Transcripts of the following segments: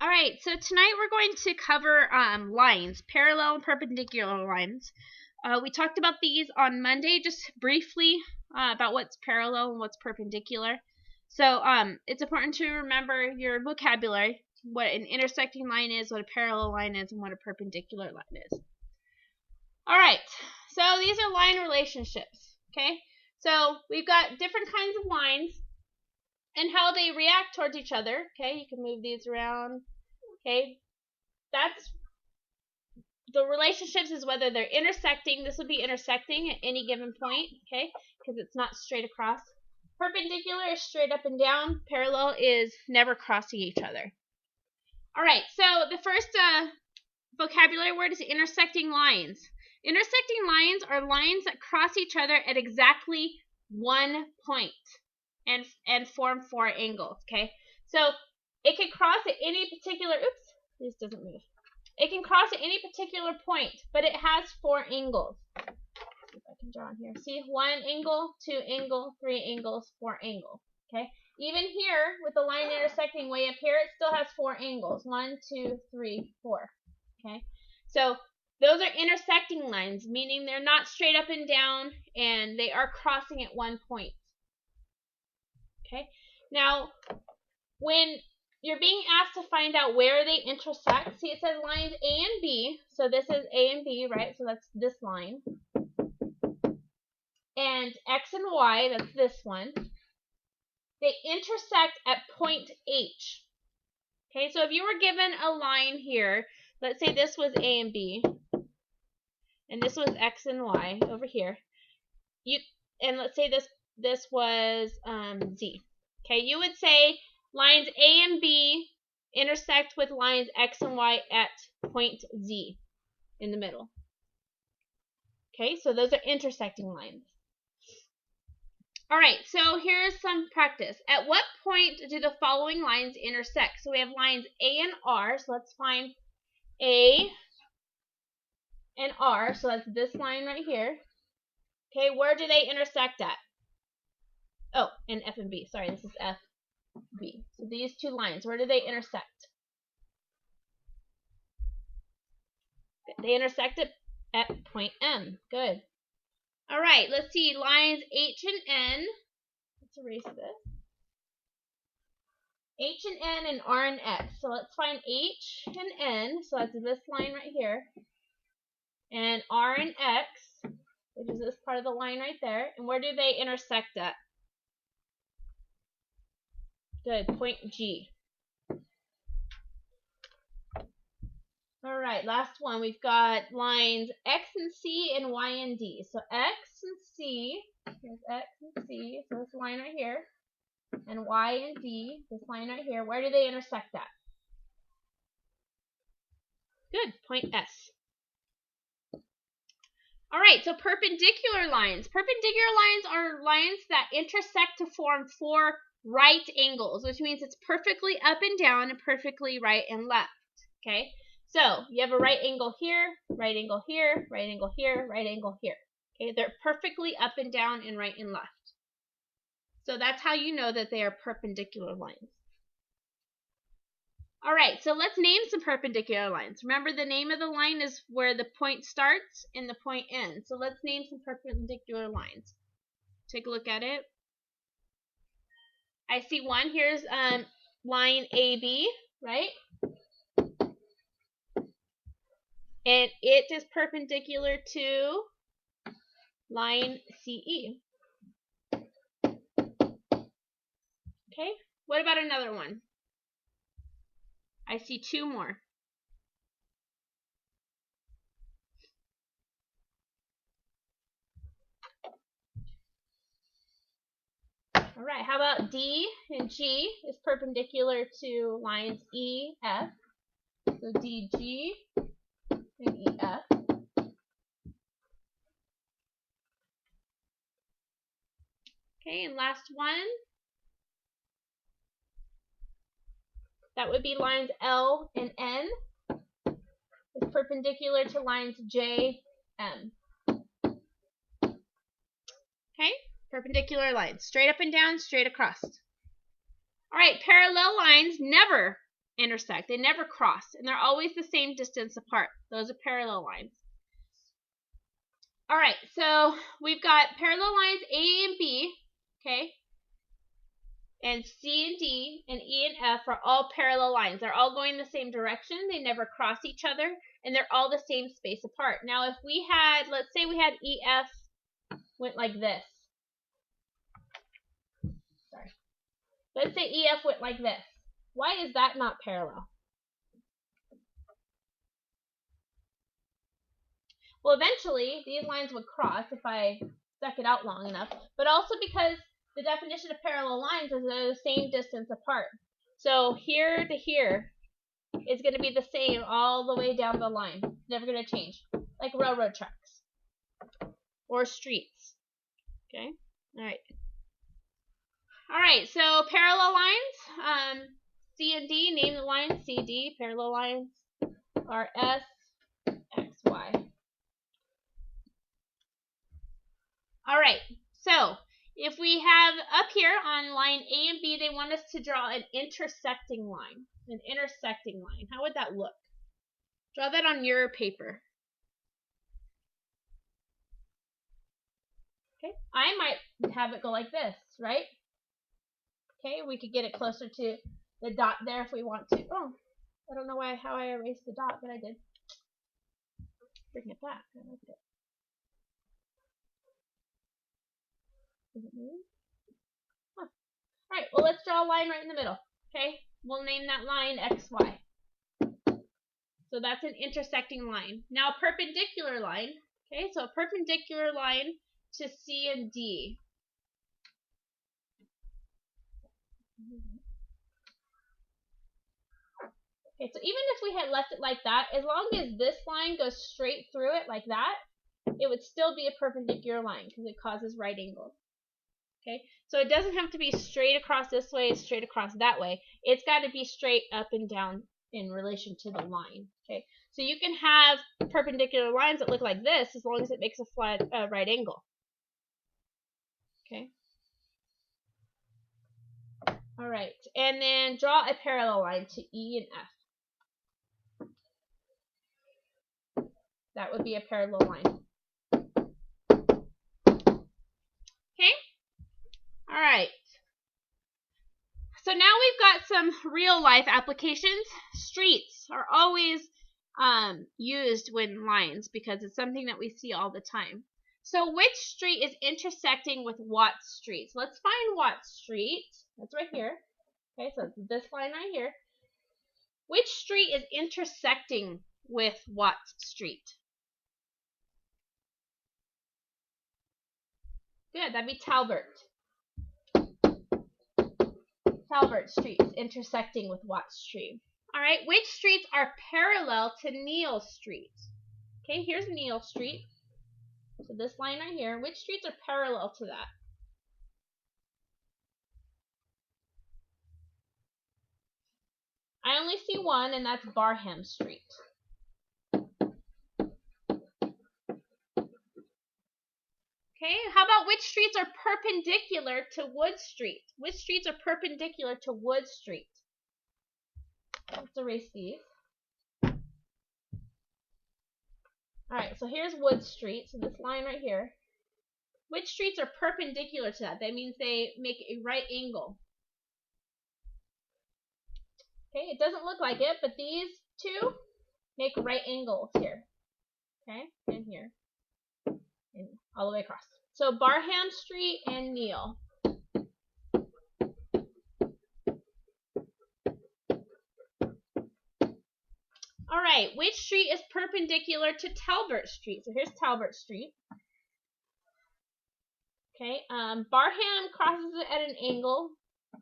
All right, so tonight we're going to cover lines, parallel and perpendicular lines. We talked about these on Monday, just briefly about what's parallel and what's perpendicular. So it's important to remember your vocabulary, what an intersecting line is, what a parallel line is, and what a perpendicular line is. All right, so these are line relationships, okay? So we've got different kinds of lines and how they react towards each other, okay? You can move these around, okay? That's the relationships is whether they're intersecting. This would be intersecting at any given point, okay? Because it's not straight across. Perpendicular is straight up and down. Parallel is never crossing each other. All right, so the first vocabulary word is intersecting lines. Intersecting lines are lines that cross each other at exactly one point and form four angles, okay? So it can cross at any particular, oops, this doesn't move. It can cross at any particular point, but it has four angles. Let's see if I can draw on here. See, 1 angle, 2 angle, 3 angles, 4 angles, okay? Even here, with the line intersecting way up here, it still has 4 angles. 1, 2, 3, 4, okay? So those are intersecting lines, meaning they're not straight up and down, and they are crossing at one point. Okay. Now, when you're being asked to find out where they intersect, see it says lines A and B. So this is A and B, right? So that's this line. And X and Y, that's this one. They intersect at point H. Okay, so if you were given a line here, let's say this was A and B, and this was X and Y over here. And let's say this was Z. Okay, you would say lines A and B intersect with lines X and Y at point Z in the middle. Okay, so those are intersecting lines. All right, so here's some practice. At what point do the following lines intersect? So we have lines A and R, so let's find A and R, so that's this line right here. Okay, where do they intersect at? Oh, and F and B. Sorry, this is F, B. So these two lines, where do they intersect? They intersect at point M. Good. All right, let's see. Lines H and N. Let's erase this. H and N and R and X. So let's find H and N. So that's this line right here. And R and X, which is this part of the line right there. And where do they intersect at? Good, point G. All right, last one. We've got lines X and C and Y and D. So X and C, here's X and C, so this line right here. And Y and D, this line right here. Where do they intersect at? Good, point S. All right, so perpendicular lines. Perpendicular lines are lines that intersect to form four right angles, which means it's perfectly up and down and perfectly right and left, okay? So you have a right angle here, right angle here, right angle here, right angle here, okay? They're perfectly up and down and right and left. So that's how you know that they are perpendicular lines. All right, so let's name some perpendicular lines. Remember, the name of the line is where the point starts and the point ends. So let's name some perpendicular lines. Take a look at it. I see one. Here's line AB, right? And it is perpendicular to line CE. Okay, what about another one? I see two more. All right, how about D and G is perpendicular to lines E, F. So DG and EF. Okay, and last one. That would be lines L and N. It's perpendicular to lines J, M. Okay, perpendicular lines. Straight up and down, straight across. All right, parallel lines never intersect. They never cross, and they're always the same distance apart. Those are parallel lines. All right, so we've got parallel lines A and B, okay? And C and D and E and F are all parallel lines. They're all going the same direction. They never cross each other, and they're all the same space apart. Now, if we had, let's say we had EF went like this. Sorry. Let's say EF went like this. Why is that not parallel? Well, eventually, these lines would cross if I stuck it out long enough, but also because the definition of parallel lines is they're the same distance apart. So here to here is going to be the same all the way down the line. Never going to change, like railroad tracks or streets. Okay? All right. All right, so parallel lines, C and D, name the lines, C, D, parallel lines are S, X, Y. All right, so if we have up here on line A and B, they want us to draw an intersecting line. An intersecting line. How would that look? Draw that on your paper. Okay, I might have it go like this, right? Okay, we could get it closer to the dot there if we want to. Oh, I don't know how I erased the dot, but I did. Bring it back. I like it. Does it move? Huh. All right, well, let's draw a line right in the middle. Okay, we'll name that line XY. So that's an intersecting line. Now, a perpendicular line. Okay, so a perpendicular line to C and D. Okay, so even if we had left it like that, as long as this line goes straight through it like that, it would still be a perpendicular line because it causes right angles. Okay, so it doesn't have to be straight across this way, straight across that way. It's got to be straight up and down in relation to the line. Okay, so you can have perpendicular lines that look like this as long as it makes a flat right angle. Okay. All right, and then draw a parallel line to E and F. That would be a parallel line. Okay? All right. So now we've got some real life applications. Streets are always used when lines because it's something that we see all the time. So which street is intersecting with what street? So let's find what street. That's right here. Okay, so it's this line right here. Which street is intersecting with what street? Good, that'd be Talbot. Talbot Street is intersecting with what street? All right, which streets are parallel to Neal Street? Okay, here's Neal Street. So this line right here, which streets are parallel to that? I only see one, and that's Barham Street. Okay, how about which streets are perpendicular to Wood Street? Which streets are perpendicular to Wood Street? Let's erase these. Alright, so here's Wood Street, so this line right here. Which streets are perpendicular to that? That means they make a right angle. Okay, it doesn't look like it, but these two make right angles here. Okay, and here. And all the way across. So Barham Street and Neal. All right, which street is perpendicular to Talbot Street? So here's Talbot Street. Okay, Barham crosses it at an angle,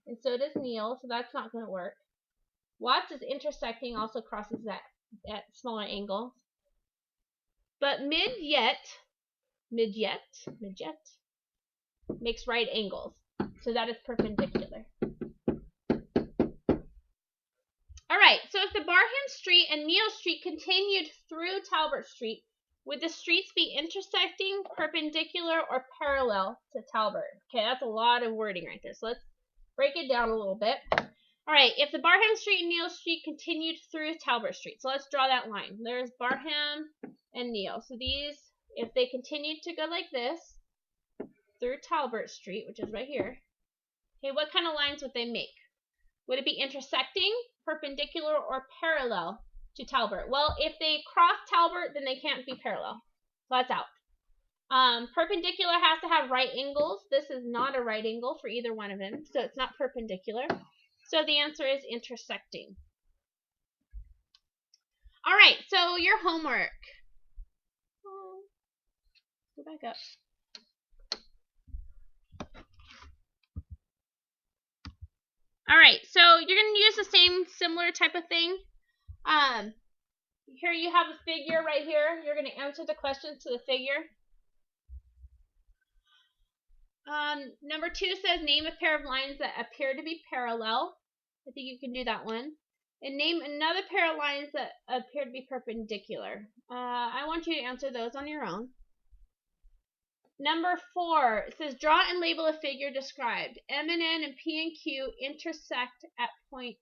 and so does Neal, so that's not going to work. Watts is intersecting, also crosses that at smaller angles. But Midyet makes right angles, so that is perpendicular. All right, so if the Barham Street and Neal Street continued through Talbot Street, would the streets be intersecting, perpendicular, or parallel to Talbot? Okay, that's a lot of wording right there, so let's break it down a little bit. Alright, if the Barham Street and Neal Street continued through Talbot Street. So let's draw that line. There's Barham and Neal. So these, if they continued to go like this through Talbot Street, which is right here, okay, what kind of lines would they make? Would it be intersecting, perpendicular, or parallel to Talbot? Well, if they cross Talbot, then they can't be parallel. So that's out. Perpendicular has to have right angles. This is not a right angle for either one of them, so it's not perpendicular. So the answer is intersecting. All right, so your homework. Go back up. All right, so you're going to use the same similar type of thing. Here you have a figure right here. You're going to answer the questions to the figure. Number 2 says name a pair of lines that appear to be parallel. I think you can do that one. And name another pair of lines that appear to be perpendicular. I want you to answer those on your own. Number 4, it says draw and label a figure described. M and N and P and Q intersect at point.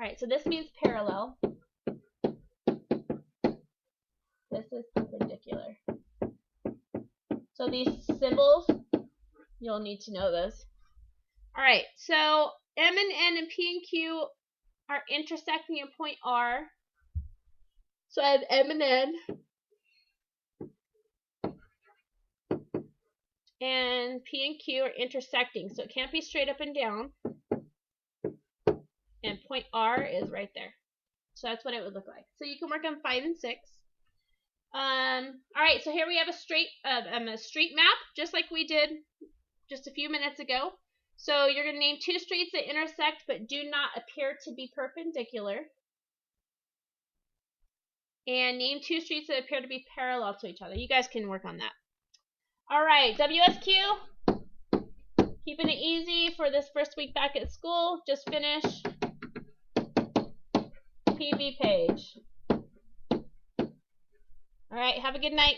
Alright, so this means parallel. This is perpendicular. So these symbols, you'll need to know those. Alright, so M and N and P and Q are intersecting at point R. So I have M and N. And P and Q are intersecting, so it can't be straight up and down. And point R is right there. So that's what it would look like. So you can work on 5 and 6. Alright, so here we have a street map, just like we did just a few minutes ago. So you're going to name 2 streets that intersect but do not appear to be perpendicular. And name 2 streets that appear to be parallel to each other. You guys can work on that. Alright, WSQ, keeping it easy for this first week back at school. Just finish PB page. Alright, have a good night.